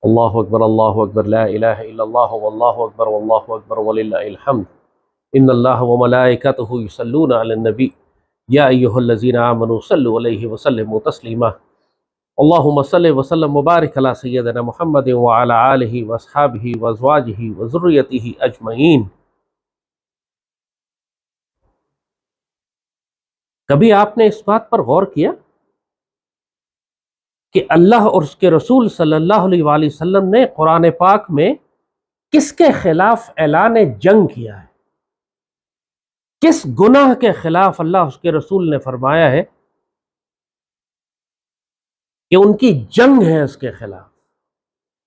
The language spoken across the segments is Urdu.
اللہ اکبر لا الہ الا اللہ واللہ اکبر وللہ الحمد ان اللہ وملائکتہ یصلون علی النبی یا ایہا الذین آمنوا صلوا علیہ وسلموا تسلیما اللہم صل وسلم مبارک علی سیدنا محمد وعلی آلہ واصحابہ وازواجہ وذریتہ اجمعین۔ کبھی آپ نے اس بات پر غور کیا کہ اللہ اور اس کے رسول صلی اللہ علیہ وآلہ وسلم نے قرآن پاک میں کس کے خلاف اعلان جنگ کیا ہے؟ کس گناہ کے خلاف اللہ اس کے رسول نے فرمایا ہے کہ ان کی جنگ ہے اس کے خلاف؟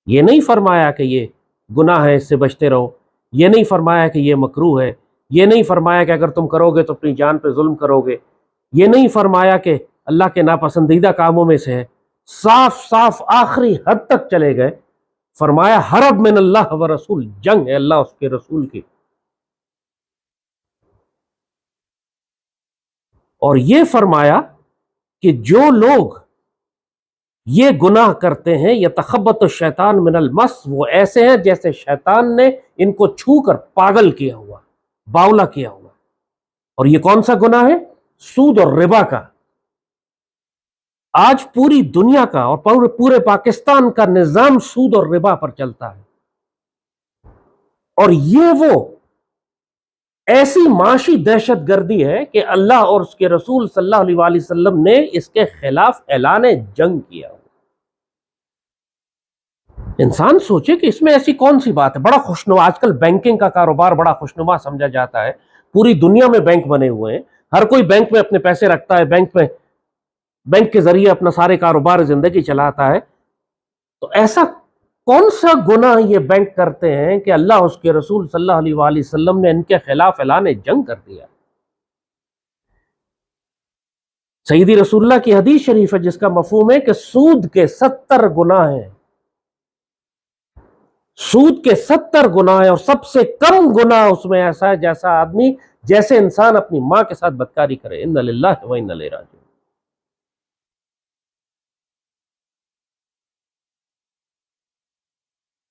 یہ نہیں فرمایا کہ یہ گناہ ہے اس سے بچتے رہو، یہ نہیں فرمایا کہ یہ مکروہ ہے، یہ نہیں فرمایا کہ اگر تم کرو گے تو اپنی جان پہ ظلم کرو گے، یہ نہیں فرمایا کہ اللہ کے ناپسندیدہ کاموں میں سے ہے۔ صاف صاف آخری حد تک چلے گئے، فرمایا حرب من اللہ و رسول، جنگ ہے اللہ اس کے رسول کی۔ اور یہ فرمایا کہ جو لوگ یہ گناہ کرتے ہیں یتخبط الشیطان من المس، وہ ایسے ہیں جیسے شیطان نے ان کو چھو کر پاگل کیا ہوا، باولا کیا ہوا۔ اور یہ کون سا گناہ ہے؟ سود اور ربا کا۔ آج پوری دنیا کا اور پورے پاکستان کا نظام سود اور ربا پر چلتا ہے، اور یہ وہ ایسی معاشی دہشت گردی ہے کہ اللہ اور اس کے رسول صلی اللہ علیہ وآلہ وسلم نے اس کے خلاف اعلان جنگ کیا۔ انسان سوچے کہ اس میں ایسی کون سی بات ہے؟ بڑا خوشنما، آج کل بینکنگ کا کاروبار بڑا خوشنما سمجھا جاتا ہے، پوری دنیا میں بینک بنے ہوئے ہیں، ہر کوئی بینک میں اپنے پیسے رکھتا ہے، بینک کے ذریعے اپنا سارے کاروبار زندگی چلاتا ہے۔ تو ایسا کون سا گناہ یہ بینک کرتے ہیں کہ اللہ اس کے رسول صلی اللہ علیہ وآلہ وسلم نے ان کے خلاف اعلان جنگ کر دیا؟ سیدی رسول اللہ کی حدیث شریف ہے جس کا مفہوم ہے کہ سود کے 70 گناہ ہیں، سود کے 70 گناہ ہیں، اور سب سے کم گناہ اس میں ایسا ہے جیسے انسان اپنی ماں کے ساتھ بدکاری کرے۔ انا للہ و انا الیہ راجعون۔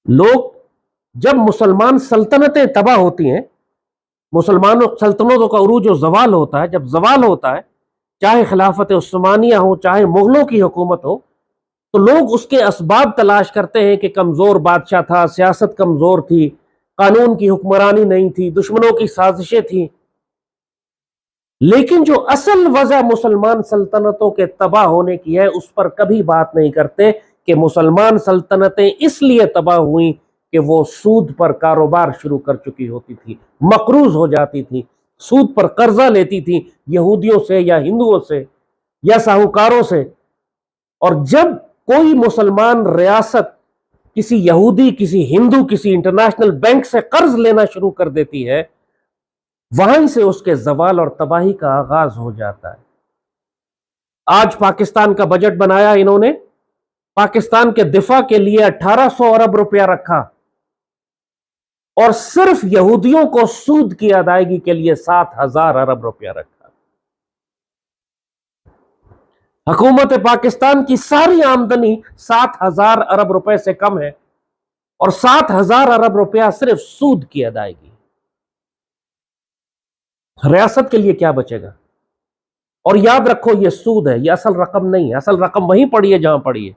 لوگ جب مسلمان سلطنتیں تباہ ہوتی ہیں، مسلمان سلطنتوں کا عروج و زوال ہوتا ہے، جب زوال ہوتا ہے، چاہے خلافت عثمانیہ ہو چاہے مغلوں کی حکومت ہو، تو لوگ اس کے اسباب تلاش کرتے ہیں کہ کمزور بادشاہ تھا، سیاست کمزور تھی، قانون کی حکمرانی نہیں تھی، دشمنوں کی سازشیں تھیں۔ لیکن جو اصل وجہ مسلمان سلطنتوں کے تباہ ہونے کی ہے، اس پر کبھی بات نہیں کرتے کہ مسلمان سلطنتیں اس لیے تباہ ہوئیں کہ وہ سود پر کاروبار شروع کر چکی ہوتی تھی، مقروض ہو جاتی تھی، سود پر قرضہ لیتی تھی یہودیوں سے یا ہندوؤں سے یا ساہوکاروں سے۔ اور جب کوئی مسلمان ریاست کسی یہودی، کسی ہندو، کسی انٹرنیشنل بینک سے قرض لینا شروع کر دیتی ہے، وہیں سے اس کے زوال اور تباہی کا آغاز ہو جاتا ہے۔ آج پاکستان کا بجٹ بنایا انہوں نے، پاکستان کے دفاع کے لیے 1800 ارب روپیہ رکھا، اور صرف یہودیوں کو سود کی ادائیگی کے لیے 7000 ارب روپیہ رکھا۔ حکومت پاکستان کی ساری آمدنی 7000 ارب روپے سے کم ہے، اور 7000 ارب روپیہ صرف سود کی ادائیگی۔ ریاست کے لیے کیا بچے گا؟ اور یاد رکھو یہ سود ہے، یہ اصل رقم نہیں ہے، اصل رقم وہیں پڑی ہے جہاں پڑی ہے۔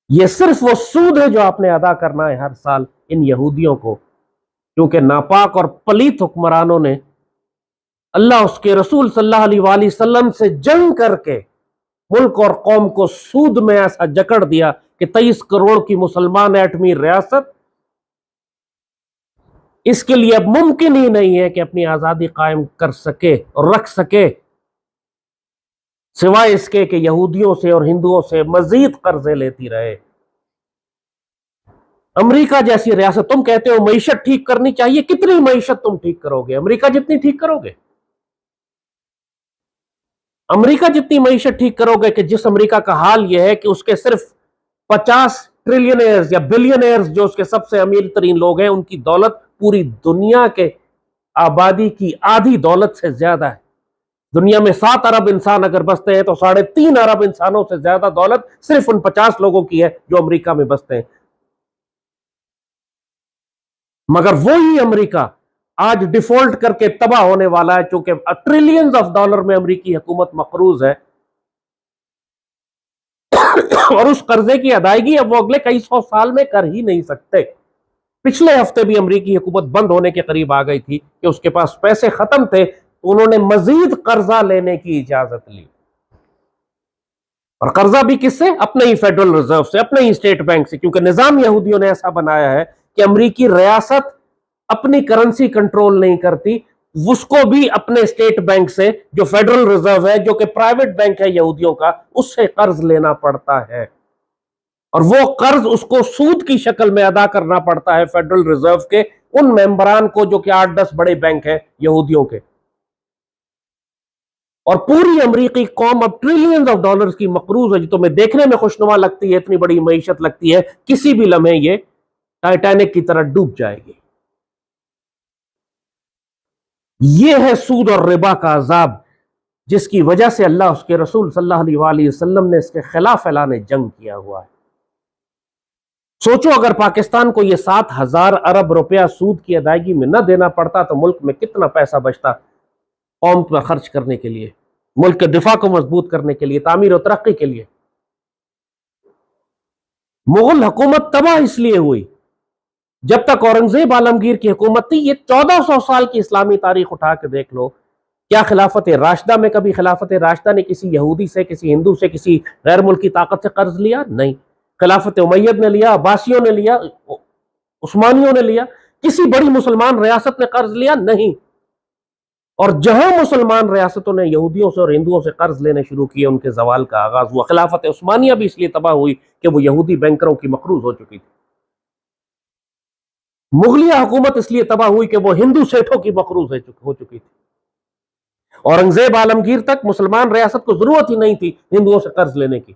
یہ صرف وہ سود ہے جو آپ نے ادا کرنا ہے ہر سال ان یہودیوں کو، کیونکہ ناپاک اور پلیت حکمرانوں نے اللہ اس کے رسول صلی اللہ علیہ وآلہ وسلم سے جنگ کر کے ملک اور قوم کو سود میں ایسا جکڑ دیا کہ 23 کروڑ کی مسلمان ایٹمی ریاست اس کے لیے اب ممکن ہی نہیں ہے کہ اپنی آزادی قائم کر سکے اور رکھ سکے، سوائے اس کے کہ یہودیوں سے اور ہندوؤں سے مزید قرضے لیتی رہے۔ امریکہ جیسی ریاست، تم کہتے ہو معیشت ٹھیک کرنی چاہیے، کتنی معیشت تم ٹھیک کرو گے؟ امریکہ جتنی ٹھیک کرو گے؟ امریکہ جتنی معیشت ٹھیک کرو گے کہ جس امریکہ کا حال یہ ہے کہ اس کے صرف 50 ٹریلینئرز یا بلینئرز جو اس کے سب سے امیر ترین لوگ ہیں، ان کی دولت پوری دنیا کے آبادی کی آدھی دولت سے زیادہ ہے۔ دنیا میں 7 ارب انسان اگر بستے ہیں تو 3.5 ارب انسانوں سے زیادہ دولت صرف ان 50 لوگوں کی ہے جو امریکہ میں بستے ہیں. مگر وہی امریکہ آج ڈیفالٹ کر کے تباہ ہونے والا ہے، چونکہ ٹریلینز آف ڈالر میں امریکی حکومت مقروض ہے اور اس قرضے کی ادائیگی اب وہ اگلے کئی 100 سال میں کر ہی نہیں سکتے. پچھلے ہفتے بھی امریکی حکومت بند ہونے کے قریب آ گئی تھی کہ اس کے پاس پیسے ختم تھے، تو انہوں نے مزید قرضہ لینے کی اجازت لی. اور قرضہ بھی کس سے؟ اپنے ہی فیڈرل ریزرو سے، اپنے ہی اسٹیٹ بینک سے، کیونکہ نظام یہودیوں نے ایسا بنایا ہے کہ امریکی ریاست اپنی کرنسی کنٹرول نہیں کرتی، اس کو بھی اپنے اسٹیٹ بینک سے جو فیڈرل ریزرو ہے، جو کہ پرائیویٹ بینک ہے یہودیوں کا، اس سے قرض لینا پڑتا ہے. اور وہ قرض اس کو سود کی شکل میں ادا کرنا پڑتا ہے فیڈرل ریزرو کے ان ممبران کو جو کہ 8-10 بڑے بینک ہیں یہودیوں کے. اور پوری امریکی قوم اب ٹریلینز آف ڈالرز کی مقروض ہے، جو تمہیں دیکھنے میں خوشنما لگتی ہے، اتنی بڑی معیشت لگتی ہے، کسی بھی لمحے یہ ٹائٹینک کی طرح ڈوب جائے گی. یہ ہے سود اور ربا کا عذاب، جس کی وجہ سے اللہ اس کے رسول صلی اللہ علیہ وآلہ وسلم نے اس کے خلاف اعلان جنگ کیا ہوا ہے. سوچو اگر پاکستان کو یہ 7,000 ارب روپیہ سود کی ادائیگی میں نہ دینا پڑتا تو ملک میں کتنا پیسہ بچتا قوم پر خرچ کرنے کے لیے، ملک کے دفاع کو مضبوط کرنے کے لیے، تعمیر و ترقی کے لیے. مغل حکومت تباہ اس لیے ہوئی جب تک اورنگزیب عالمگیر کی حکومت تھی. یہ 1400 سال کی اسلامی تاریخ اٹھا کے دیکھ لو، کیا خلافت راشدہ میں کبھی خلافت راشدہ نے کسی یہودی سے، کسی ہندو سے، کسی غیر ملکی طاقت سے قرض لیا؟ نہیں. خلافت امید نے لیا، عباسیوں نے لیا، عثمانیوں نے لیا. کسی بڑی مسلمان ریاست نے قرض لیا؟ نہیں. اور جہاں مسلمان ریاستوں نے یہودیوں سے اور ہندوؤں سے قرض لینے شروع کیے، ان کے زوال کا آغاز ہوا. خلافت عثمانیہ بھی اس لیے تباہ ہوئی کہ وہ یہودی بینکروں کی مقروض ہو چکی تھی. مغلیہ حکومت اس لیے تباہ ہوئی کہ وہ ہندو سیٹھوں کی مقروض ہو چکی تھی. اورنگزیب عالمگیر تک مسلمان ریاست کو ضرورت ہی نہیں تھی ہندوؤں سے قرض لینے کی.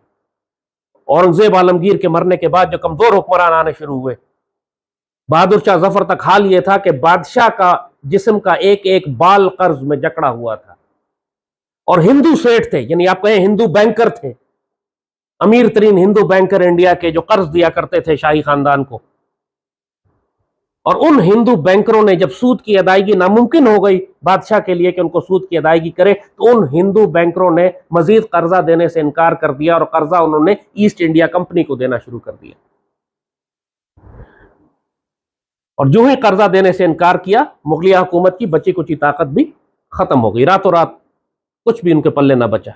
اورنگزیب عالمگیر کے مرنے کے بعد جو کمزور حکمران آنے شروع ہوئے، بہادر شاہ ظفر تک حال یہ تھا کہ بادشاہ کا جسم کا ایک ایک بال قرض میں جکڑا ہوا تھا. اور ہندو سیٹ تھے، یعنی آپ کہیں ہندو بینکر تھے، امیر ترین ہندو بینکر انڈیا کے، جو قرض دیا کرتے تھے شاہی خاندان کو. اور ان ہندو بینکروں نے جب سود کی ادائیگی ناممکن ہو گئی بادشاہ کے لیے کہ ان کو سود کی ادائیگی کرے، تو ان ہندو بینکروں نے مزید قرضہ دینے سے انکار کر دیا اور قرضہ انہوں نے ایسٹ انڈیا کمپنی کو دینا شروع کر دیا. اور جو ہی قرضہ دینے سے انکار کیا، مغلیہ حکومت کی بچی کچی طاقت بھی ختم ہو گئی. راتوں رات کچھ بھی ان کے پلے نہ بچا.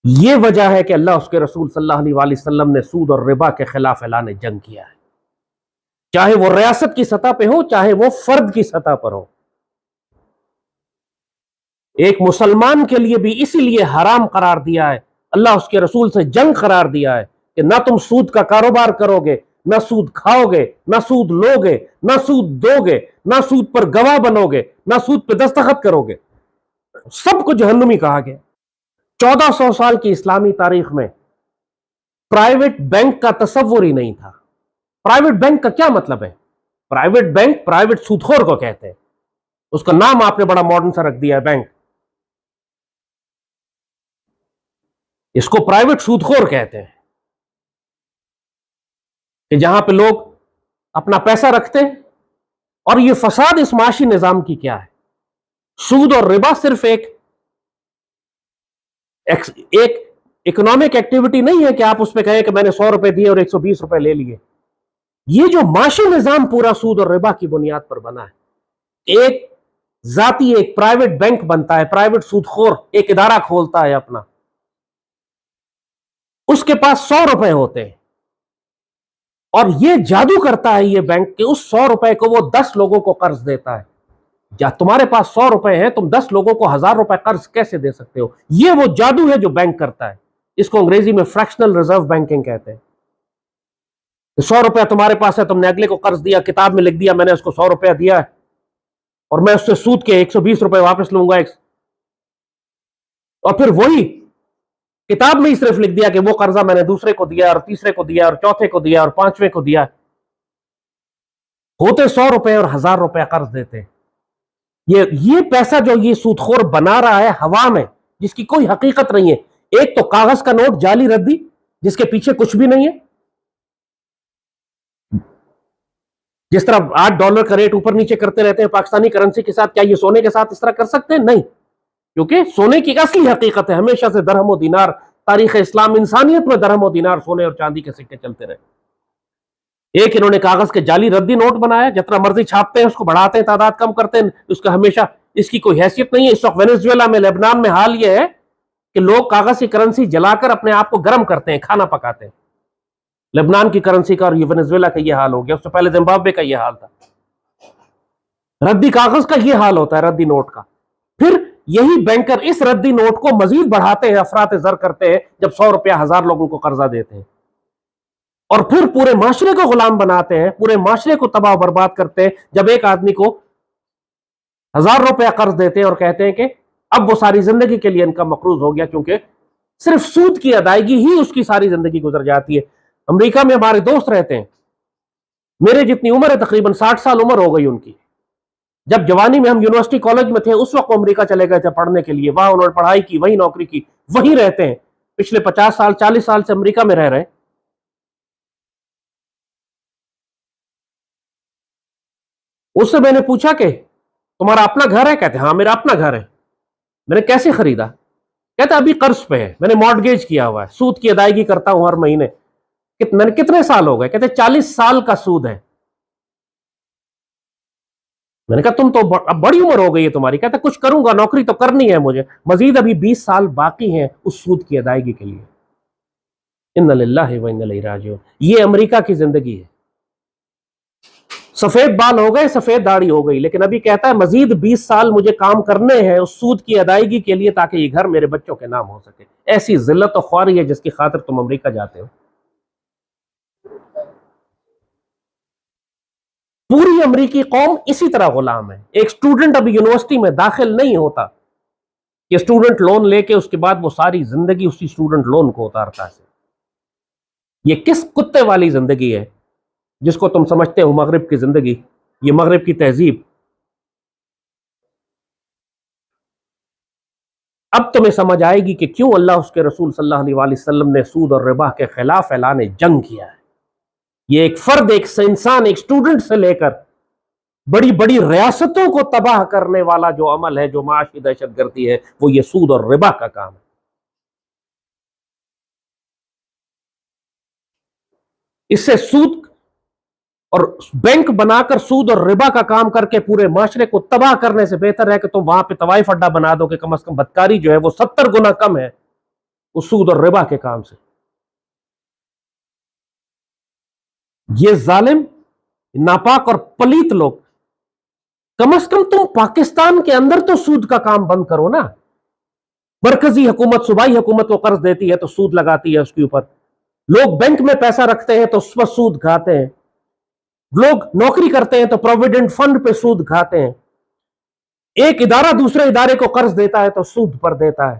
یہ وجہ ہے کہ اللہ اس کے رسول صلی اللہ علیہ وآلہ وسلم نے سود اور ربا کے خلاف اعلان جنگ کیا ہے، چاہے وہ ریاست کی سطح پہ ہو، چاہے وہ فرد کی سطح پر ہو. ایک مسلمان کے لیے بھی اسی لیے حرام قرار دیا ہے، اللہ اس کے رسول سے جنگ قرار دیا ہے کہ نہ تم سود کا کاروبار کرو گے، نہ سود کھاؤ گے، نہ سود لو گے، نہ سود دو گے، نہ سود پر گواہ بنو گے، نہ سود پہ دستخط کرو گے. سب کو جہنمی کہا گیا. 1400 سال کی اسلامی تاریخ میں پرائیویٹ بینک کا تصور ہی نہیں تھا. پرائیویٹ بینک کا کیا مطلب ہے؟ پرائیویٹ بینک پرائیویٹ سودخور کو کہتے ہیں. اس کا نام آپ نے بڑا ماڈرن سا رکھ دیا ہے، بینک. اس کو پرائیویٹ سودخور کہتے ہیں کہ جہاں پہ لوگ اپنا پیسہ رکھتے ہیں. اور یہ فساد اس معاشی نظام کی کیا ہے؟ سود اور ربا صرف ایک اکنامک ایکٹیویٹی نہیں ہے کہ آپ اس پہ کہیں کہ میں نے 100 روپے دیے اور 120 روپے لے لیے. یہ جو معاشی نظام پورا سود اور ربا کی بنیاد پر بنا ہے، ایک ذاتی ایک پرائیویٹ بینک بنتا ہے، پرائیویٹ سودخور ایک ادارہ کھولتا ہے اپنا، اس کے پاس 100 روپے ہوتے ہیں، اور یہ جادو کرتا ہے یہ بینک کہ اس 100 روپے کو وہ 10 لوگوں کو قرض دیتا ہے. یا تمہارے پاس 100 روپے ہیں، تم 10 لوگوں کو 1000 روپے قرض کیسے دے سکتے ہو؟ یہ وہ جادو ہے جو بینک کرتا ہے. اس کو انگریزی میں فریکشنل ریزرو بینکنگ کہتے ہیں. 100 روپے تمہارے پاس ہے، تم نے اگلے کو قرض دیا، کتاب میں لکھ دیا میں نے اس کو 100 روپے دیا ہے اور میں اس سے سود کے 120 روپے واپس لوں گا. اور پھر وہی کتاب میں ہی صرف لکھ دیا کہ وہ قرضہ میں نے دوسرے کو دیا اور تیسرے کو دیا اور چوتھے کو دیا اور پانچویں کو دیا. ہوتے 100 روپے اور 1000 روپے قرض دیتے. یہ پیسہ جو یہ سودخور بنا رہا ہے ہوا میں، جس کی کوئی حقیقت نہیں ہے. ایک تو کاغذ کا نوٹ جعلی ردی جس کے پیچھے کچھ بھی نہیں ہے. جس طرح $8 کا ریٹ اوپر نیچے کرتے رہتے ہیں پاکستانی کرنسی کے ساتھ، کیا یہ سونے کے ساتھ اس طرح کر سکتے ہیں؟ نہیں، کیونکہ سونے کی اصلی حقیقت ہے ہمیشہ سے درہم و دینار. تاریخ اسلام انسانیت میں درہم و دینار، سونے اور چاندی کے سکے چلتے رہے. ایک انہوں نے کاغذ کے جعلی ردی نوٹ بنایا، جتنا مرضی چھاپتے ہیں اس کو بڑھاتے ہیں، تعداد کم کرتے ہیں، اس کا ہمیشہ اس کی کوئی حیثیت نہیں ہے. اس وقت وینزویلا میں، لیبنان میں حال یہ ہے کہ لوگ کاغذ کی کرنسی جلا کر اپنے آپ کو گرم کرتے ہیں، کھانا پکاتے ہیں. لیبنان کی کرنسی کا اور یہ وینزویلا کا یہ حال ہو گیا. اس سے پہلے زمبابوے کا یہ حال تھا. ردی کاغذ کا یہ حال ہوتا ہے، ردی نوٹ کا. پھر یہی بینکر اس ردی نوٹ کو مزید بڑھاتے ہیں، افراط زر کرتے ہیں جب $100 1000 لوگوں کو قرضہ دیتے ہیں، اور پھر پورے معاشرے کو غلام بناتے ہیں، پورے معاشرے کو تباہ و برباد کرتے ہیں جب ایک آدمی کو $1000 قرض دیتے ہیں اور کہتے ہیں کہ اب وہ ساری زندگی کے لیے ان کا مقروض ہو گیا، کیونکہ صرف سود کی ادائیگی ہی اس کی ساری زندگی گزر جاتی ہے. امریکہ میں ہمارے دوست رہتے ہیں، میرے جتنی عمر ہے، تقریباً 60 سال عمر ہو گئی ان کی. جب جوانی میں ہم یونیورسٹی کالج میں تھے اس وقت وہ امریکہ چلے گئے تھے پڑھنے کے لیے، وہاں انہوں نے پڑھائی کی، وہی نوکری کی، وہی رہتے ہیں. پچھلے 50 سال 40 سال سے امریکہ میں رہ رہے ہیں. اس سے میں نے پوچھا کہ تمہارا اپنا گھر ہے؟ کہتے ہاں میرا اپنا گھر ہے. میں نے کیسے خریدا؟ کہتے ابھی قرض پہ ہے، میں نے مارٹگیج کیا ہوا ہے، سود کی ادائیگی کرتا ہوں ہر مہینے. میں نے کتنے سال ہو گئے؟ کہتے 40 سال کا سود ہے. میں نے کہا تم تو اب بڑی عمر ہو گئی ہے تمہاری. کہتے کچھ کروں گا، نوکری تو کرنی ہے مجھے، مزید ابھی 20 سال باقی ہیں اس سود کی ادائیگی کے لیے. ان للہ و انا الیہ راجعون. یہ امریکہ کی زندگی ہے. سفید بال ہو گئے، سفید داڑھی ہو گئی، لیکن ابھی کہتا ہے مزید 20 سال مجھے کام کرنے ہیں اس سود کی ادائیگی کے لیے تاکہ یہ گھر میرے بچوں کے نام ہو سکے. ایسی ذلت و خواری ہے جس کی خاطر تم امریکہ جاتے ہو. پوری امریکی قوم اسی طرح غلام ہے. ایک سٹوڈنٹ ابھی یونیورسٹی میں داخل نہیں ہوتا کہ سٹوڈنٹ لون لے کے اس کے بعد وہ ساری زندگی اسی سٹوڈنٹ لون کو اتارتا ہے. یہ کس کتے والی زندگی ہے جس کو تم سمجھتے ہو مغرب کی زندگی، یہ مغرب کی تہذیب. اب تمہیں سمجھ آئے گی کہ کیوں اللہ اس کے رسول صلی اللہ علیہ وسلم نے سود اور ربا کے خلاف اعلان جنگ کیا ہے. یہ ایک فرد، ایک انسان، ایک سٹوڈنٹ سے لے کر بڑی بڑی ریاستوں کو تباہ کرنے والا جو عمل ہے، جو معاشی دہشت گردی ہے، وہ یہ سود اور ربا کا کام ہے. اس سے سود اور بینک بنا کر سود اور ربا کا کام کر کے پورے معاشرے کو تباہ کرنے سے بہتر ہے کہ تم وہاں پہ طوائف اڈا بنا دو کہ کم از کم بدکاری جو ہے وہ 70 گنا کم ہے اس سود اور ربا کے کام سے. یہ ظالم، ناپاک اور پلیت لوگ، کم از کم تم پاکستان کے اندر تو سود کا کام بند کرو نا. مرکزی حکومت صوبائی حکومت کو قرض دیتی ہے تو سود لگاتی ہے اس کے اوپر. لوگ بینک میں پیسہ رکھتے ہیں تو اس پر سود کھاتے ہیں. لوگ نوکری کرتے ہیں تو پروویڈنٹ فنڈ پہ سود کھاتے ہیں. ایک ادارہ دوسرے ادارے کو قرض دیتا ہے تو سود پر دیتا ہے.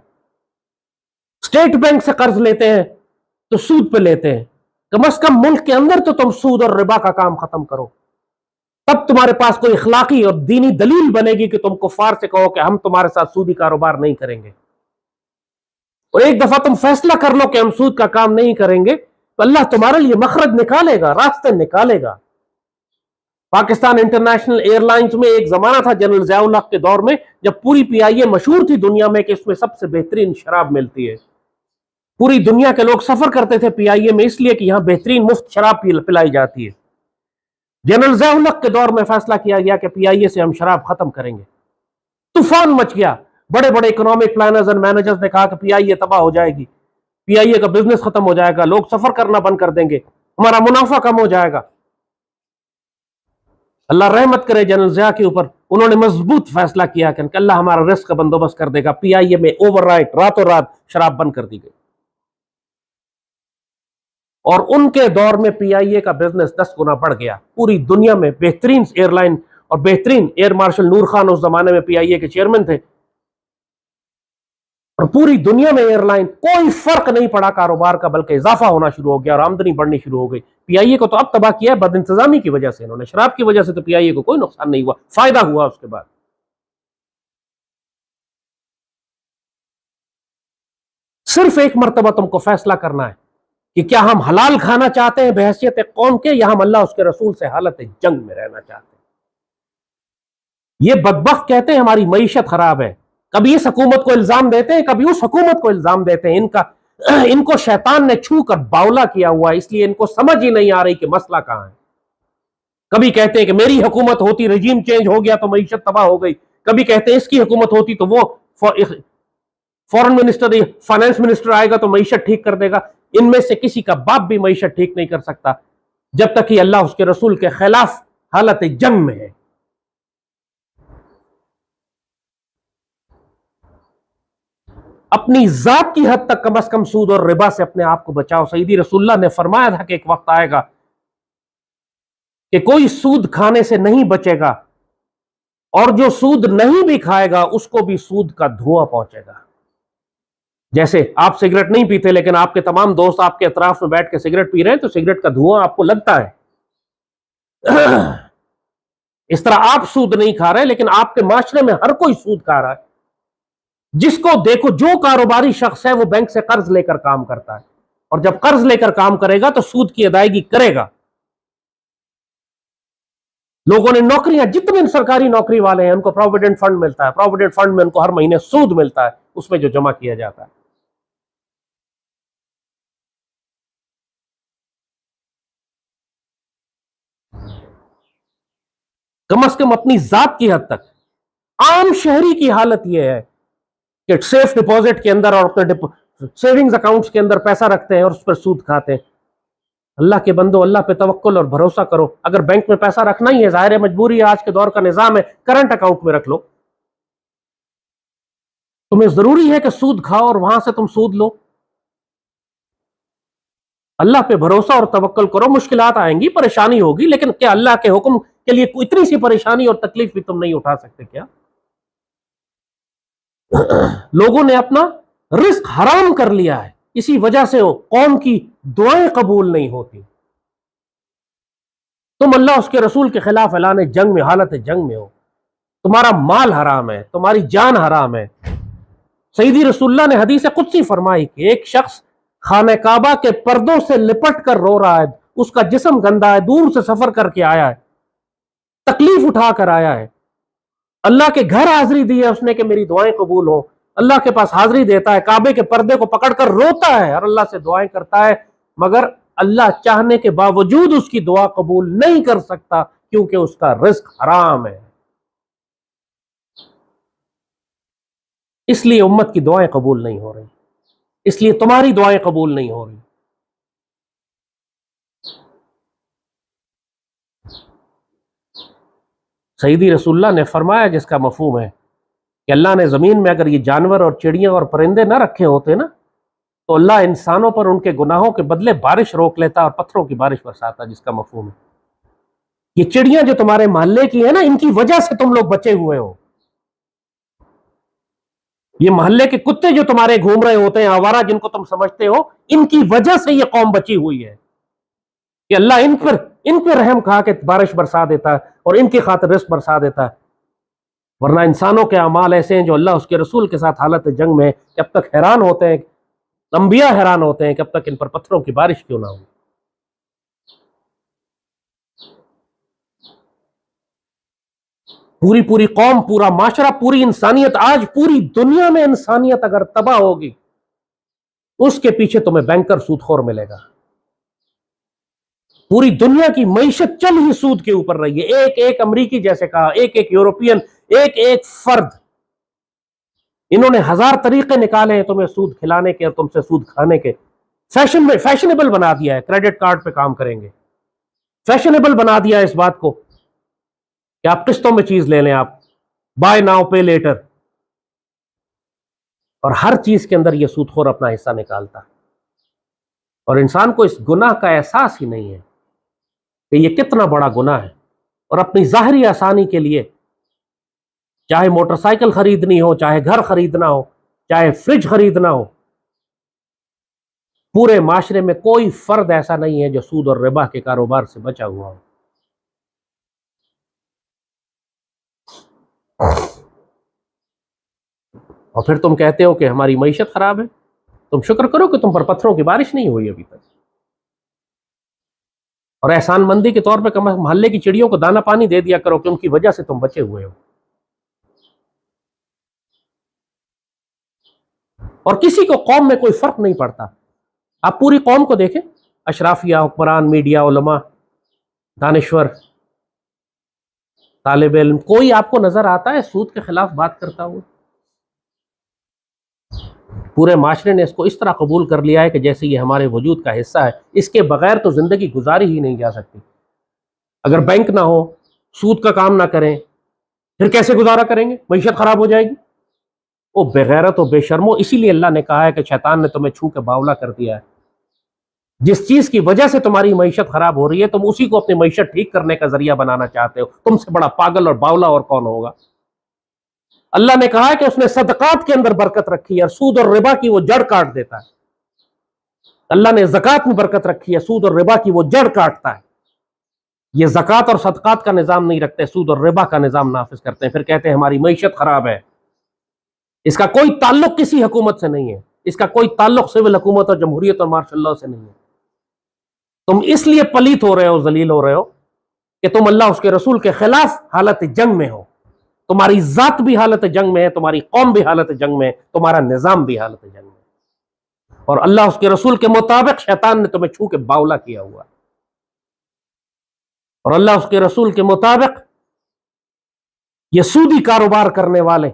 اسٹیٹ بینک سے قرض لیتے ہیں تو سود پہ لیتے ہیں. کم از کم ملک کے اندر تو تم سود اور ربا کا کام ختم کرو، تب تمہارے پاس کوئی اخلاقی اور دینی دلیل بنے گی کہ تم کفار سے کہو کہ ہم تمہارے ساتھ سودی کاروبار نہیں کریں گے. اور ایک دفعہ تم فیصلہ کر لو کہ ہم سود کا کام نہیں کریں گے تو اللہ تمہارے لیے مخرج نکالے گا، راستے نکالے گا. پاکستان انٹرنیشنل ایئر لائنز میں ایک زمانہ تھا جنرل ضیاء الحق کے دور میں جب پوری پی آئی اے مشہور تھی دنیا میں کہ اس میں سب سے بہترین شراب ملتی ہے. پوری دنیا کے لوگ سفر کرتے تھے پی آئی اے میں اس لیے کہ یہاں بہترین مفت شراب پلائی جاتی ہے. جنرل ضیاء الحق کے دور میں فیصلہ کیا گیا کہ پی آئی اے سے ہم شراب ختم کریں گے. طوفان مچ گیا. بڑے بڑے اکنامک پلانرز اور مینیجرز نے کہا کہ پی آئی اے تباہ ہو جائے گی، پی آئی اے کا بزنس ختم ہو جائے گا، لوگ سفر کرنا بند کر دیں گے، ہمارا منافع کم ہو جائے گا. اللہ رحمت کرے جنرل ضیاء کے اوپر، انہوں نے مضبوط فیصلہ کیا کہ اللہ ہمارا رزق کا بندوبست کر دے گا. پی آئی اے میں اوور رائٹ راتوں رات شراب بند کر دی گئی، اور ان کے دور میں پی آئی اے کا بزنس 10 گنا بڑھ گیا. پوری دنیا میں بہترین ایئر لائن اور بہترین ایئر مارشل نور خان اس زمانے میں پی آئی اے کے چیئرمین تھے، اور پوری دنیا میں ایئر لائن کوئی فرق نہیں پڑا کاروبار کا، بلکہ اضافہ ہونا شروع ہو گیا اور آمدنی بڑھنی شروع ہو گئی. پی آئی اے کو تو اب تباہ کیا ہے بد انتظامی کی وجہ سے، انہوں نے شراب کی وجہ سے تو پی آئی اے کو کوئی نقصان نہیں ہوا، فائدہ ہوا اس کے بعد. صرف ایک مرتبہ تم کو فیصلہ کرنا ہے کہ کیا ہم حلال کھانا چاہتے ہیں بحیثیت قوم کے، یا ہم اللہ اس کے رسول سے حالت جنگ میں رہنا چاہتے ہیں۔ یہ بدبخت کہتے ہیں ہماری معیشت خراب ہے، کبھی اس حکومت کو الزام دیتے ہیں، کبھی اس حکومت کو الزام دیتے ہیں۔ ان کو شیطان نے چھو کر باولا کیا ہوا ہے، اس لیے ان کو سمجھ ہی نہیں آ رہی کہ مسئلہ کہاں ہے۔ کبھی کہتے ہیں کہ میری حکومت ہوتی، رجیم چینج ہو گیا تو معیشت تباہ ہو گئی، کبھی کہتے ہیں اس کی حکومت ہوتی تو وہ فورن منسٹر، فائنانس منسٹر آئے گا تو معیشت ٹھیک کر دے گا۔ ان میں سے کسی کا باپ بھی معیشت ٹھیک نہیں کر سکتا جب تک کہ اللہ اس کے رسول کے خلاف حالت جنگ میں ہے۔ اپنی ذات کی حد تک کم از کم سود اور ربا سے اپنے آپ کو بچاؤ۔ سیدی رسول اللہ نے فرمایا تھا کہ ایک وقت آئے گا کہ کوئی سود کھانے سے نہیں بچے گا، اور جو سود نہیں بھی کھائے گا اس کو بھی سود کا دھواں پہنچے گا۔ جیسے آپ سگریٹ نہیں پیتے لیکن آپ کے تمام دوست آپ کے اطراف میں بیٹھ کے سگریٹ پی رہے ہیں تو سگریٹ کا دھواں آپ کو لگتا ہے۔ اس طرح آپ سود نہیں کھا رہے لیکن آپ کے معاشرے میں ہر کوئی سود کھا رہا ہے۔ جس کو دیکھو، جو کاروباری شخص ہے وہ بینک سے قرض لے کر کام کرتا ہے، اور جب قرض لے کر کام کرے گا تو سود کی ادائیگی کرے گا۔ لوگوں نے نوکریاں، جتنے سرکاری نوکری والے ہیں ان کو پروویڈنٹ فنڈ ملتا ہے، پروویڈنٹ فنڈ میں ان کو ہر مہینے سود ملتا ہے، اس میں جو جمع کیا جاتا ہے۔ کم از کم اپنی ذات کی حد تک۔ عام شہری کی حالت یہ ہے کہ سیف ڈپازٹ کے اندر اور اپنے سیونگز اکاؤنٹس کے اندر پیسہ رکھتے ہیں اور اس پر سود کھاتے ہیں۔ اللہ کے بندو، اللہ پہ توکل اور بھروسہ کرو۔ اگر بینک میں پیسہ رکھنا ہی ہے، ظاہر ہے مجبوری ہے، آج کے دور کا نظام ہے، کرنٹ اکاؤنٹ میں رکھ لو۔ تمہیں ضروری ہے کہ سود کھاؤ اور وہاں سے تم سود لو؟ اللہ پہ بھروسہ اور توکل کرو۔ مشکلات آئیں گی، پریشانی ہوگی، لیکن کیا اللہ کے حکم کے لیے اتنی سی پریشانی اور تکلیف بھی تم نہیں اٹھا سکتے کیا؟ لوگوں نے اپنا رزق حرام کر لیا ہے، اسی وجہ سے قوم کی دعائیں قبول نہیں ہوتی۔ تم اللہ اس کے رسول کے خلاف اعلان جنگ میں، حالت جنگ میں ہو، تمہارا مال حرام ہے، تمہاری جان حرام ہے۔ سیدی رسول اللہ نے حدیث قدسی فرمائی کہ ایک شخص خانہ کعبہ کے پردوں سے لپٹ کر رو رہا ہے، اس کا جسم گندا ہے، دور سے سفر کر کے آیا ہے، تکلیف اٹھا کر آیا ہے، اللہ کے گھر حاضری دی ہے اس نے کہ میری دعائیں قبول ہوں، اللہ کے پاس حاضری دیتا ہے، کعبے کے پردے کو پکڑ کر روتا ہے اور اللہ سے دعائیں کرتا ہے، مگر اللہ چاہنے کے باوجود اس کی دعا قبول نہیں کر سکتا کیونکہ اس کا رزق حرام ہے۔ اس لیے امت کی دعائیں قبول نہیں ہو رہی، اس لیے تمہاری دعائیں قبول نہیں ہو رہی۔ سیدی رسول اللہ نے فرمایا، جس کا مفہوم ہے کہ اللہ نے زمین میں اگر یہ جانور اور چڑیاں اور پرندے نہ رکھے ہوتے نا تو اللہ انسانوں پر ان کے گناہوں کے بدلے بارش روک لیتا اور پتھروں کی بارش برساتا، جس کا مفہوم ہے یہ چڑیاں جو تمہارے محلے کی ہیں نا، ان کی وجہ سے تم لوگ بچے ہوئے ہو۔ یہ محلے کے کتے جو تمہارے گھوم رہے ہوتے ہیں آوارہ، جن کو تم سمجھتے ہو، ان کی وجہ سے یہ قوم بچی ہوئی ہے کہ اللہ ان پر رحم کھا کے بارش برسا دیتا ہے اور ان کی خاطر رزق برسا دیتا ہے۔ ورنہ انسانوں کے اعمال ایسے ہیں جو اللہ اس کے رسول کے ساتھ حالت جنگ میں کہ اب تک حیران ہوتے ہیں، انبیاء حیران ہوتے ہیں کہ اب تک ان پر پتھروں کی بارش کیوں نہ ہو۔ پوری قوم، پورا معاشرہ، پوری انسانیت، آج پوری دنیا میں انسانیت اگر تباہ ہوگی اس کے پیچھے تمہیں بینکر سود خور ملے گا۔ پوری دنیا کی معیشت چل ہی سود کے اوپر رہی ہے۔ ایک ایک امریکی، جیسے کہا، ایک ایک یورپین، ایک ایک فرد، انہوں نے ہزار طریقے نکالے ہیں تمہیں سود کھلانے کے اور تم سے سود کھانے کے۔ فیشنیبل بنا دیا ہے، کریڈٹ کارڈ پہ کام کریں گے، فیشنیبل بنا دیا ہے اس بات کو کہ آپ قسطوں میں چیز لے لیں، آپ بائی ناؤ پے لیٹر، اور ہر چیز کے اندر یہ سود خور اپنا حصہ نکالتا ہے، اور انسان کو اس گناہ کا احساس ہی نہیں ہے کہ یہ کتنا بڑا گناہ ہے، اور اپنی ظاہری آسانی کے لیے، چاہے موٹر سائیکل خریدنی ہو، چاہے گھر خریدنا ہو، چاہے فریج خریدنا ہو، پورے معاشرے میں کوئی فرد ایسا نہیں ہے جو سود اور ربا کے کاروبار سے بچا ہوا ہو۔ اور پھر تم کہتے ہو کہ ہماری معیشت خراب ہے، تم شکر کرو کہ تم پر پتھروں کی بارش نہیں ہوئی ابھی تک، اور احسان مندی کے طور پہ محلے کی چڑیوں کو دانا پانی دے دیا کرو کہ ان کی وجہ سے تم بچے ہوئے ہو۔ اور کسی کو قوم میں کوئی فرق نہیں پڑتا، آپ پوری قوم کو دیکھیں، اشرافیہ، حکمران، میڈیا، علماء، دانشور، طالب علم، کوئی آپ کو نظر آتا ہے سود کے خلاف بات کرتا ہوا؟ پورے معاشرے نے اس کو اس طرح قبول کر لیا ہے کہ جیسے یہ ہمارے وجود کا حصہ ہے، اس کے بغیر تو زندگی گزاری ہی نہیں جا سکتی۔ اگر بینک نہ ہو، سود کا کام نہ کریں، پھر کیسے گزارا کریں گے؟ معیشت خراب ہو جائے گی۔ او بے غیرت و بے شرمو، اسی لیے اللہ نے کہا ہے کہ شیطان نے تمہیں چھو کے باولا کر دیا ہے۔ جس چیز کی وجہ سے تمہاری معیشت خراب ہو رہی ہے، تم اسی کو اپنی معیشت ٹھیک کرنے کا ذریعہ بنانا چاہتے ہو۔ تم سے بڑا پاگل اور باولا اور کون ہوگا؟ اللہ نے کہا ہے کہ اس نے صدقات کے اندر برکت رکھی ہے، اور سود اور ربا کی وہ جڑ کاٹ دیتا ہے۔ اللہ نے زکوٰۃ میں برکت رکھی ہے، سود اور ربا کی وہ جڑ کاٹتا ہے۔ یہ زکوٰۃ اور صدقات کا نظام نہیں رکھتے، سود اور ربا کا نظام نافذ کرتے ہیں، پھر کہتے ہیں ہماری معیشت خراب ہے۔ اس کا کوئی تعلق کسی حکومت سے نہیں ہے، اس کا کوئی تعلق سول حکومت اور جمہوریت اور مارشل لاء سے نہیں ہے۔ تم اس لیے پلیت ہو رہے ہو، ذلیل ہو رہے ہو کہ تم اللہ اس کے رسول کے خلاف حالت جنگ میں ہو۔ تمہاری ذات بھی حالت جنگ میں ہے، تمہاری قوم بھی حالت جنگ میں ہے، تمہارا نظام بھی حالت جنگ میں ہے، اور اللہ اس کے رسول کے مطابق شیطان نے تمہیں چھو کے باولا کیا ہوا ہے۔ اور اللہ اس کے رسول کے مطابق یہ سودی کاروبار کرنے والے،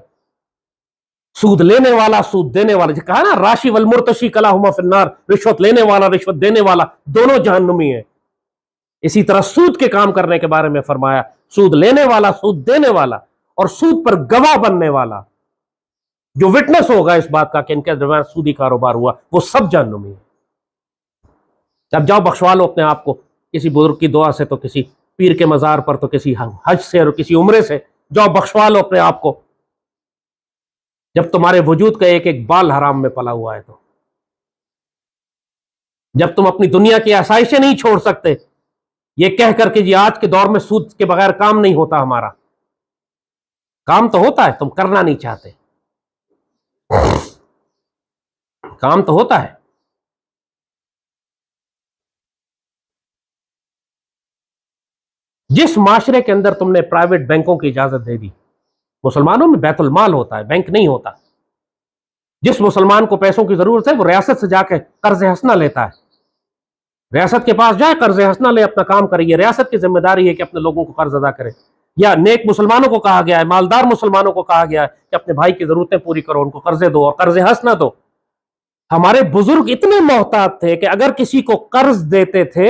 سود لینے والا، سود دینے والا، جو کہا نا راشی والمرتشی کلاہما فی النار، رشوت لینے والا، رشوت دینے والا، دونوں جہنمی ہیں۔ اسی طرح سود کے کام کرنے کے بارے میں فرمایا، سود لینے والا، سود دینے والا، اور سود پر گواہ بننے والا، جو وٹنس ہوگا اس بات کا کہ ان کے درمیان سودی کاروبار ہوا، وہ سب جہنمی ہے۔ اب جاؤ بخشوا لو اپنے آپ کو، کسی بزرگ کی دعا سے، تو کسی پیر کے مزار پر، تو کسی حج سے، اور کسی عمرے سے، جاؤ بخشوا لو اپنے آپ کو، جب تمہارے وجود کا ایک ایک بال حرام میں پلا ہوا ہے۔ تو جب تم اپنی دنیا کی آسائشیں نہیں چھوڑ سکتے یہ کہہ کر کہ جی آج کے دور میں سود کے بغیر کام نہیں ہوتا، ہمارا کام تو ہوتا ہے، تم کرنا نہیں چاہتے۔ کام تو ہوتا ہے۔ جس معاشرے کے اندر تم نے پرائیویٹ بینکوں کی اجازت دے دی، مسلمانوں میں بیت المال ہوتا ہے، بینک نہیں ہوتا۔ جس مسلمان کو پیسوں کی ضرورت ہے وہ ریاست سے جا کے قرض حسنہ لیتا ہے، ریاست کے پاس جائے، قرض حسنہ لے، اپنا کام کرے۔ یہ ریاست کی ذمہ داری ہے کہ اپنے لوگوں کو قرض ادا کرے۔ یا نیک مسلمانوں کو کہا گیا ہے، مالدار مسلمانوں کو کہا گیا ہے کہ اپنے بھائی کی ضرورتیں پوری کرو، ان کو قرضے دو اور قرض حسنہ دو۔ ہمارے بزرگ اتنے محتاط تھے کہ اگر کسی کو قرض دیتے تھے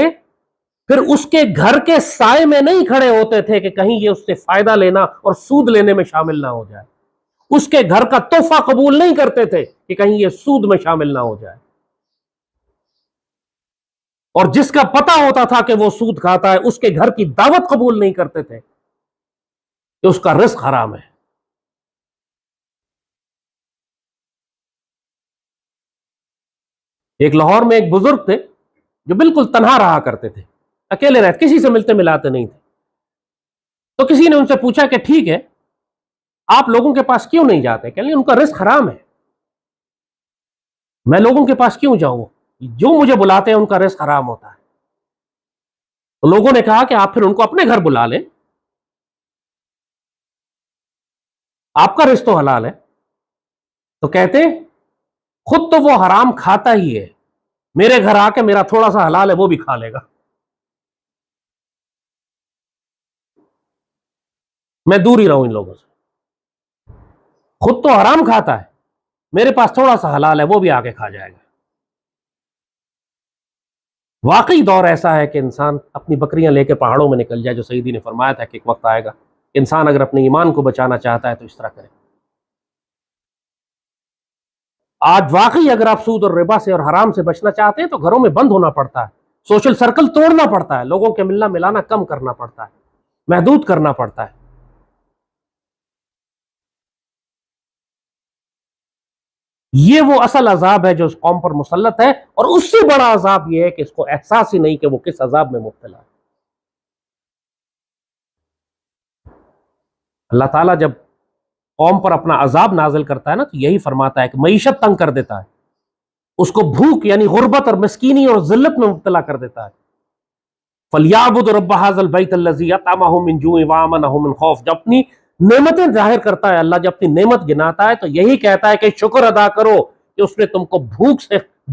پھر اس کے گھر کے سائے میں نہیں کھڑے ہوتے تھے کہ کہیں یہ اس سے فائدہ لینا اور سود لینے میں شامل نہ ہو جائے۔ اس کے گھر کا تحفہ قبول نہیں کرتے تھے کہ کہیں یہ سود میں شامل نہ ہو جائے۔ اور جس کا پتہ ہوتا تھا کہ وہ سود کھاتا ہے، اس کے گھر کی دعوت قبول نہیں کرتے تھے کہ اس کا رزق حرام ہے۔ ایک لاہور میں ایک بزرگ تھے جو بالکل تنہا رہا کرتے تھے، اکیلے رہتے، کسی سے ملتے ملاتے نہیں تھے۔ تو کسی نے ان سے پوچھا کہ ٹھیک ہے آپ لوگوں کے پاس کیوں نہیں جاتے؟ کہ ان کا رزق حرام ہے، میں لوگوں کے پاس کیوں جاؤں؟ جو مجھے بلاتے ہیں ان کا رزق حرام ہوتا ہے۔ تو لوگوں نے کہا کہ آپ پھر ان کو اپنے گھر بلا لیں، آپ کا رزق تو حلال ہے۔ تو کہتے خود تو وہ حرام کھاتا ہی ہے، میرے گھر آ کے میرا تھوڑا سا حلال ہے وہ بھی کھا لے گا، میں دور ہی رہوں ان لوگوں سے۔ خود تو حرام کھاتا ہے، میرے پاس تھوڑا سا حلال ہے وہ بھی آ کے کھا جائے گا۔ واقعی دور ایسا ہے کہ انسان اپنی بکریاں لے کے پہاڑوں میں نکل جائے، جو سیدی نے فرمایا تھا کہ ایک وقت آئے گا انسان اگر اپنے ایمان کو بچانا چاہتا ہے تو اس طرح کرے۔ آج واقعی اگر آپ سود اور ربا سے اور حرام سے بچنا چاہتے ہیں تو گھروں میں بند ہونا پڑتا ہے، سوشل سرکل توڑنا پڑتا ہے، لوگوں کے ملنا ملانا کم کرنا پڑتا ہے، محدود کرنا پڑتا ہے۔ یہ وہ اصل عذاب ہے جو اس قوم پر مسلط ہے، اور اس سے بڑا عذاب یہ ہے کہ اس کو احساس ہی نہیں کہ وہ کس عذاب میں مبتلا ہے۔ اللہ تعالیٰ جب قوم پر اپنا عذاب نازل کرتا ہے نا تو یہی فرماتا ہے کہ معیشت تنگ کر دیتا ہے، اس کو بھوک یعنی غربت اور مسکینی اور ذلت میں مبتلا کر دیتا ہے. فَلْيَعْبُدْ رَبَّ هَذَا الْبَيْتِ الَّذِي أَطْعَمَهُم مِّن جُوعٍ وَآمَنَهُم مِّن خَوْفٍ. جب اپنی نعمتیں ظاہر کرتا ہے اللہ، جب اپنی نعمت گناتا ہے تو یہی کہتا ہے کہ شکر ادا کرو کہ اس نے تم کو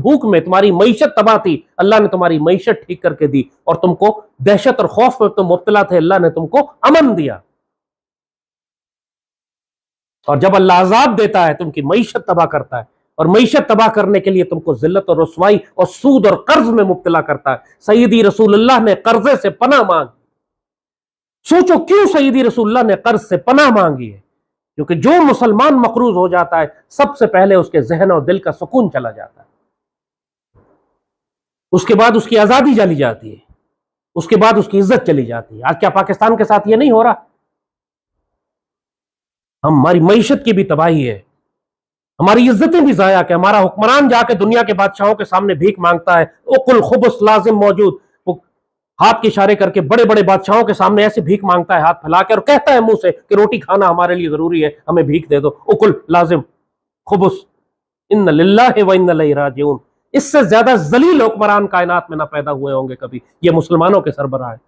بھوک میں تمہاری معیشت تباہ تھی، اللہ نے تمہاری معیشت ٹھیک کر کے دی، اور تم کو دہشت اور خوف میں تم مبتلا تھے، اللہ نے تم کو امن دیا. اور جب اللہ عذاب دیتا ہے تم کی معیشت تباہ کرتا ہے، اور معیشت تباہ کرنے کے لیے تم کو ذلت اور رسوائی اور سود اور قرض میں مبتلا کرتا ہے. سیدی رسول اللہ نے قرضے سے پناہ مانگی. سوچو کیوں سیدی رسول اللہ نے قرض سے پناہ مانگی ہے؟ کیونکہ جو مسلمان مقروض ہو جاتا ہے سب سے پہلے اس کے ذہن اور دل کا سکون چلا جاتا ہے، اس کے بعد اس کی آزادی چلی جاتی ہے، اس کے بعد اس کی عزت چلی جاتی ہے. آج کیا پاکستان کے ساتھ یہ نہیں ہو رہا؟ ہماری معیشت کی بھی تباہی ہے، ہماری عزتیں بھی ضائع کہ ہمارا حکمران جا کے دنیا کے بادشاہوں کے سامنے بھیک مانگتا ہے. اکل خبث لازم موجود، وہ ہاتھ کے اشارے کر کے بڑے بڑے بادشاہوں کے سامنے ایسے بھیک مانگتا ہے ہاتھ پھیلا کے، اور کہتا ہے منہ سے کہ روٹی کھانا ہمارے لیے ضروری ہے، ہمیں بھیک دے دو. اکل لازم خبث، ان للہ و انا الیہ راجعون. اس سے زیادہ ذلیل حکمران کائنات میں نہ پیدا ہوئے ہوں گے کبھی. یہ مسلمانوں کے سربراہ ہیں.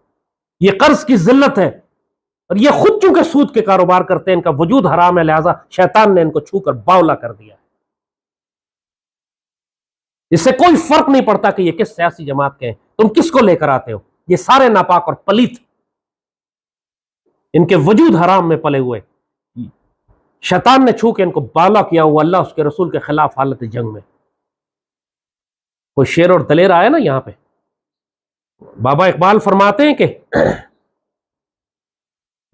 یہ قرض کی ذلت ہے، اور یہ خود چونکہ سود کے کاروبار کرتے ہیں، ان کا وجود حرام ہے، لہذا شیطان نے ان کو چھو کر باولا کر دیا. اس سے کوئی فرق نہیں پڑتا کہ یہ کس سیاسی جماعت کے ہیں، تم کس کو لے کر آتے ہو. یہ سارے ناپاک اور پلیت، ان کے وجود حرام میں پلے ہوئے. شیطان نے چھو کے ان کو بالا کیا ہوا، اللہ اس کے رسول کے خلاف حالت جنگ میں. کوئی شیر اور دلیر آیا نا یہاں پہ. بابا اقبال فرماتے ہیں کہ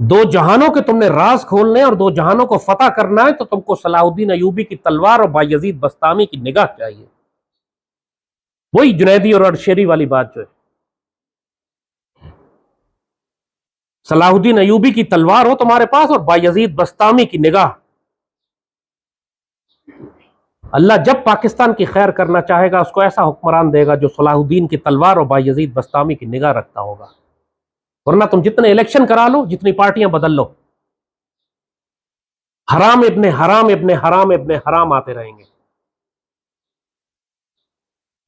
دو جہانوں کے تم نے راز کھولنے اور دو جہانوں کو فتح کرنا ہے تو تم کو صلاح الدین ایوبی کی تلوار اور بایزید بستامی کی نگاہ چاہیے. وہی جنیدی اور ارشیری والی بات جو ہے، صلاح الدین ایوبی کی تلوار ہو تمہارے پاس اور بایزید بستامی کی نگاہ. اللہ جب پاکستان کی خیر کرنا چاہے گا اس کو ایسا حکمران دے گا جو صلاح الدین کی تلوار اور بایزید بستامی کی نگاہ رکھتا ہوگا. ورنہ تم جتنے الیکشن کرا لو، جتنی پارٹیاں بدل لو، حرام ابن حرام ابن حرام ابن حرام آتے رہیں گے.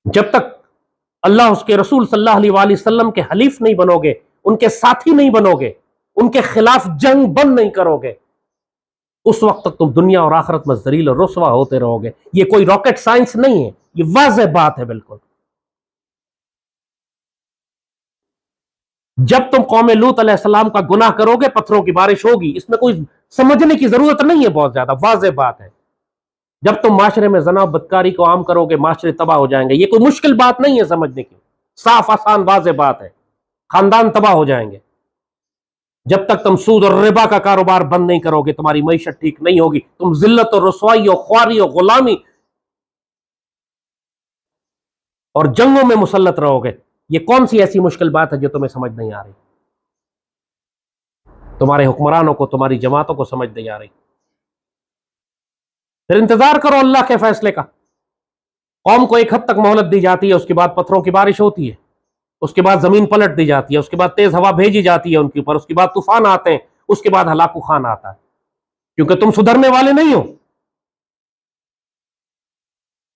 جب تک اللہ اس کے رسول صلی اللہ علیہ وآلہ وسلم کے حلیف نہیں بنو گے، ان کے ساتھی نہیں بنو گے، ان کے خلاف جنگ بند نہیں کرو گے، اس وقت تک تم دنیا اور آخرت میں ذلیل اور رسوا ہوتے رہو گے. یہ کوئی راکٹ سائنس نہیں ہے، یہ واضح بات ہے بالکل. جب تم قوم لوط علیہ السلام کا گناہ کرو گے پتھروں کی بارش ہوگی. اس میں کوئی سمجھنے کی ضرورت نہیں ہے، بہت زیادہ واضح بات ہے. جب تم معاشرے میں زنا و بدکاری کو عام کرو گے معاشرے تباہ ہو جائیں گے. یہ کوئی مشکل بات نہیں ہے سمجھنے کی، صاف آسان واضح بات ہے. خاندان تباہ ہو جائیں گے. جب تک تم سود اور ربا کا کاروبار بند نہیں کرو گے تمہاری معیشت ٹھیک نہیں ہوگی. تم ذلت اور رسوائی اور خواری اور غلامی اور جنگوں میں مسلط رہو گے. یہ کون سی ایسی مشکل بات ہے جو تمہیں سمجھ نہیں آ رہی؟ تمہارے حکمرانوں کو، تمہاری جماعتوں کو سمجھ نہیں آ رہی. پھر انتظار کرو اللہ کے فیصلے کا. قوم کو ایک حد تک مہلت دی جاتی ہے، اس کے بعد پتھروں کی بارش ہوتی ہے، اس کے بعد زمین پلٹ دی جاتی ہے، اس کے بعد تیز ہوا بھیجی جاتی ہے ان کے اوپر، اس کے بعد طوفان آتے ہیں، اس کے بعد ہلاکو خان آتا ہے. کیونکہ تم سدھرنے والے نہیں ہو.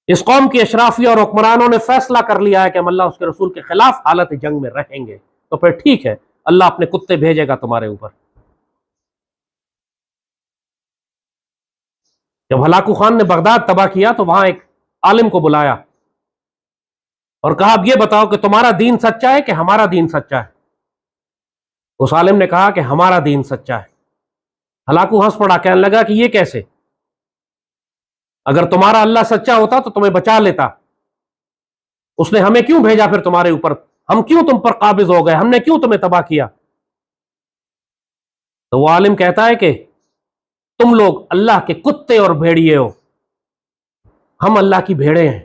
اس قوم کی اشرافیہ اور حکمرانوں نے فیصلہ کر لیا ہے کہ ہم اللہ اس کے رسول کے خلاف حالت جنگ میں رہیں گے. تو پھر ٹھیک ہے، اللہ اپنے کتے بھیجے گا تمہارے اوپر. جب ہلاکو خان نے بغداد تباہ کیا تو وہاں ایک عالم کو بلایا اور کہا اب یہ بتاؤ کہ تمہارا دین سچا ہے کہ ہمارا دین سچا ہے. اس عالم نے کہا کہ ہمارا دین سچا ہے. ہلاکو ہنس پڑا، کہنے لگا کہ یہ کیسے؟ اگر تمہارا اللہ سچا ہوتا تو تمہیں بچا لیتا. اس نے ہمیں کیوں بھیجا پھر تمہارے اوپر؟ ہم کیوں تم پر قابض ہو گئے؟ ہم نے کیوں تمہیں تباہ کیا؟ تو وہ عالم کہتا ہے کہ تم لوگ اللہ کے کتے اور بھیڑیے ہو، ہم اللہ کی بھیڑے ہیں.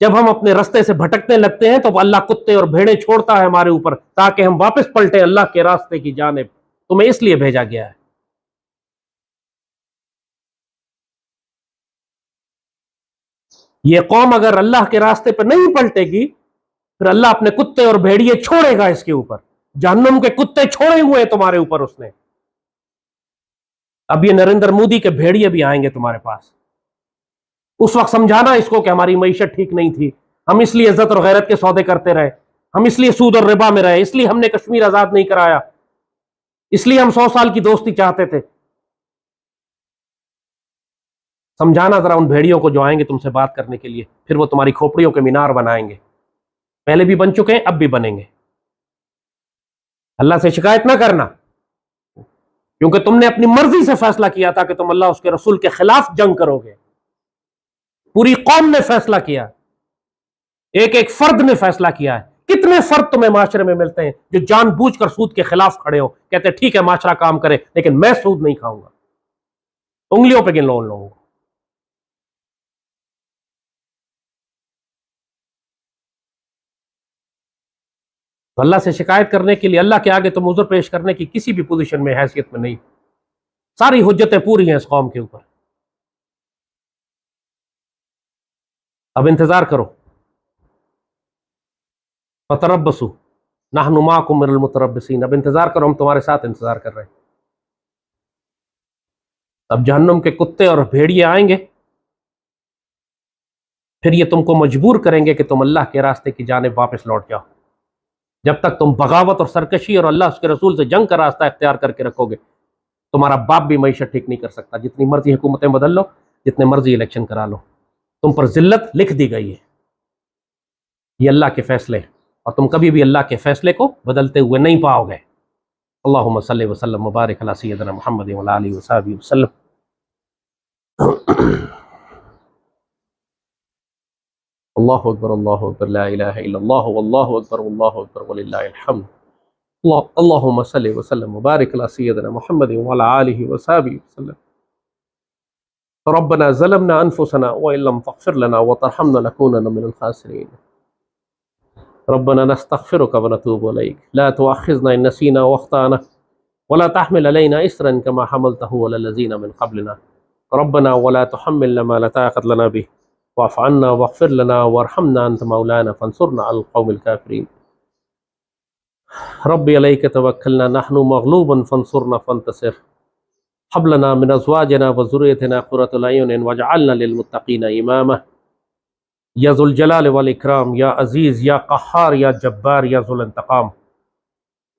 جب ہم اپنے رستے سے بھٹکنے لگتے ہیں تو اللہ کتے اور بھیڑے چھوڑتا ہے ہمارے اوپر تاکہ ہم واپس پلٹیں اللہ کے راستے کی جانب. تمہیں اس لیے بھیجا گیا ہے. یہ قوم اگر اللہ کے راستے پہ نہیں پلٹے گی پھر اللہ اپنے کتے اور بھیڑیے چھوڑے گا اس کے اوپر. جہنم کے کتے چھوڑے ہوئے ہیں تمہارے اوپر اس نے. اب یہ نریندر مودی کے بھیڑیے بھی آئیں گے تمہارے پاس. اس وقت سمجھانا اس کو کہ ہماری معیشت ٹھیک نہیں تھی، ہم اس لیے عزت اور غیرت کے سودے کرتے رہے، ہم اس لیے سود اور ربا میں رہے، اس لیے ہم نے کشمیر آزاد نہیں کرایا، اس لیے ہم 100 سال کی دوستی چاہتے تھے۔ سمجھانا ذرا ان بھیڑیوں کو جو آئیں گے تم سے بات کرنے کے لیے، پھر وہ تمہاری کھوپڑیوں کے مینار بنائیں گے، پہلے بھی بن چکے ہیں، اب بھی بنیں گے۔ اللہ سے شکایت نہ کرنا، کیونکہ تم نے اپنی مرضی سے فیصلہ کیا تھا کہ تم اللہ اس کے رسول کے خلاف جنگ کرو گے۔ پوری قوم نے فیصلہ کیا، ایک ایک فرد نے فیصلہ کیا ہے۔ کتنے فرد تمہیں معاشرے میں ملتے ہیں جو جان بوجھ کر سود کے خلاف کھڑے ہو، کہتے ہیں ٹھیک ہے معاشرہ کام کرے لیکن میں سود نہیں کھاؤں گا۔ انگلیوں پہ گن لو ان لوگوں کو۔ تو اللہ سے شکایت کرنے کے لیے، اللہ کے آگے تم عذر پیش کرنے کی کسی بھی پوزیشن میں، حیثیت میں نہیں۔ ساری حجتیں پوری ہیں اس قوم کے اوپر۔ اب انتظار کرو، فتربصوا نحن معكم من المتربصين، اب انتظار کرو، ہم تمہارے ساتھ انتظار کر رہے ہیں۔ اب جہنم کے کتے اور بھیڑیے آئیں گے، پھر یہ تم کو مجبور کریں گے کہ تم اللہ کے راستے کی جانب واپس لوٹ جاؤ۔ جب تک تم بغاوت اور سرکشی اور اللہ اس کے رسول سے جنگ کا راستہ اختیار کر کے رکھو گے، تمہارا باپ بھی معیشت ٹھیک نہیں کر سکتا۔ جتنی مرضی حکومتیں بدل لو، جتنے مرضی الیکشن کرا لو، تم پر ذلت لکھ دی گئی ہے۔ یہ اللہ کے فیصلے ہیں، اور تم کبھی بھی اللہ کے فیصلے کو بدلتے ہوئے نہیں پاؤ گے۔ اللہم صلی وسلم مبارک علی سیدنا محمد وعلی آلہ وصحبہ وسلم۔ اللہ اکبر لا الہ الا اللہ واللہ اکبر وللہ الحمد۔ اللہم صلی وسلم مبارک علی سیدنا محمد وعلی آلہ وصحبہ وسلم۔ ربنا ظلمنا انفسنا وان لم تغفر لنا وترحمنا لنكونن من الخاسرین۔ ربنا نستغفرك ونتوب الیک لا تؤاخذنا ان نسینا واخطأنا ولا تحمل علينا اسرا كما حملته على الذين من قبلنا ربنا ولا تحملنا ما لا طاقة لنا به واعف عنا واغفر لنا وارحمنا انت مولانا فانصرنا على القوم الكافرين۔ ربي عليك توكلنا نحن مغلوب فانصرنا فانتصر۔ هب لنا من ازواجنا وذريتنا قرة اعين واجعلنا للمتقين اماما۔ یا ذو الجلال والاکرام، یا عزیز، یا قہار، یا جبار، یا ذو الانتقام۔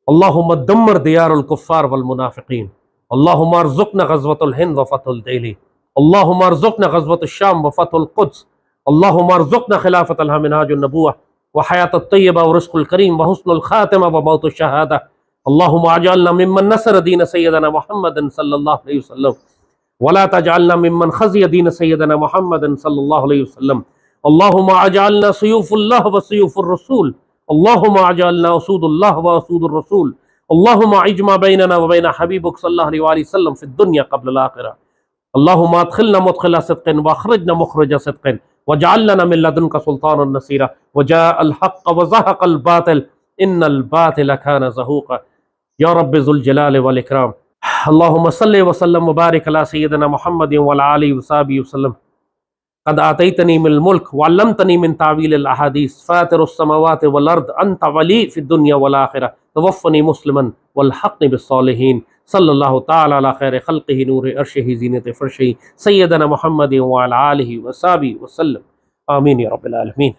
اللہم دمر دیار الکفار والمنافقین، اللہم ارزقنا غزوة الہند وفتح الدہلی، اللہم ارزقنا غزوة الشام وفتح القدس، اللہم ارزقنا خلافت لها منہاج النبوة وحیات الطیبہ ورزق الکریم وحسن الخاتمہ وموت الشہادہ۔ اللہم اجعلنا ممن نصر دین سیدنا محمد صلی اللہ علیہ وسلم ولا تجعلنا ممن خزی دین سیدنا محمد صلی اللہ علیہ وسلم۔ اللہم اجعلنا سیوف اللہ وسیوف الرسول، اللہم اجعلنا اسود اللہ واسود الرسول، اللہم اجمع بیننا وبین حبیبک صلی اللہ علیہ وآلہ وسلم فی الدنیا قبل الآخرہ۔ اللہم ادخلنا مدخل صدق واخرجنا مخرج صدق واجعل لنا من لدنک سلطانا نصیرا وجاء الحق وزهق الباطل ان الباطل كان زهوقا۔ یا رب ذو الجلال والاکرام، اللہم صلی وسلم وبارک علی سیدنا محمد وعلی آلہ وصحبہ وسلم۔ قد آتیتنی من الملک وعلمتنی من تعویل الاحادیث فاطر السماوات والارض انت ولی فی الدنیا والآخرہ توفنی مسلما والحقنی بالصالحین۔ صلی اللہ تعالی علی خیر خلقہ نور عرشہ زینت فرشہ سیدنا محمد وعلی آلہ وصحبہ وسلم۔ آمین یا رب العالمین۔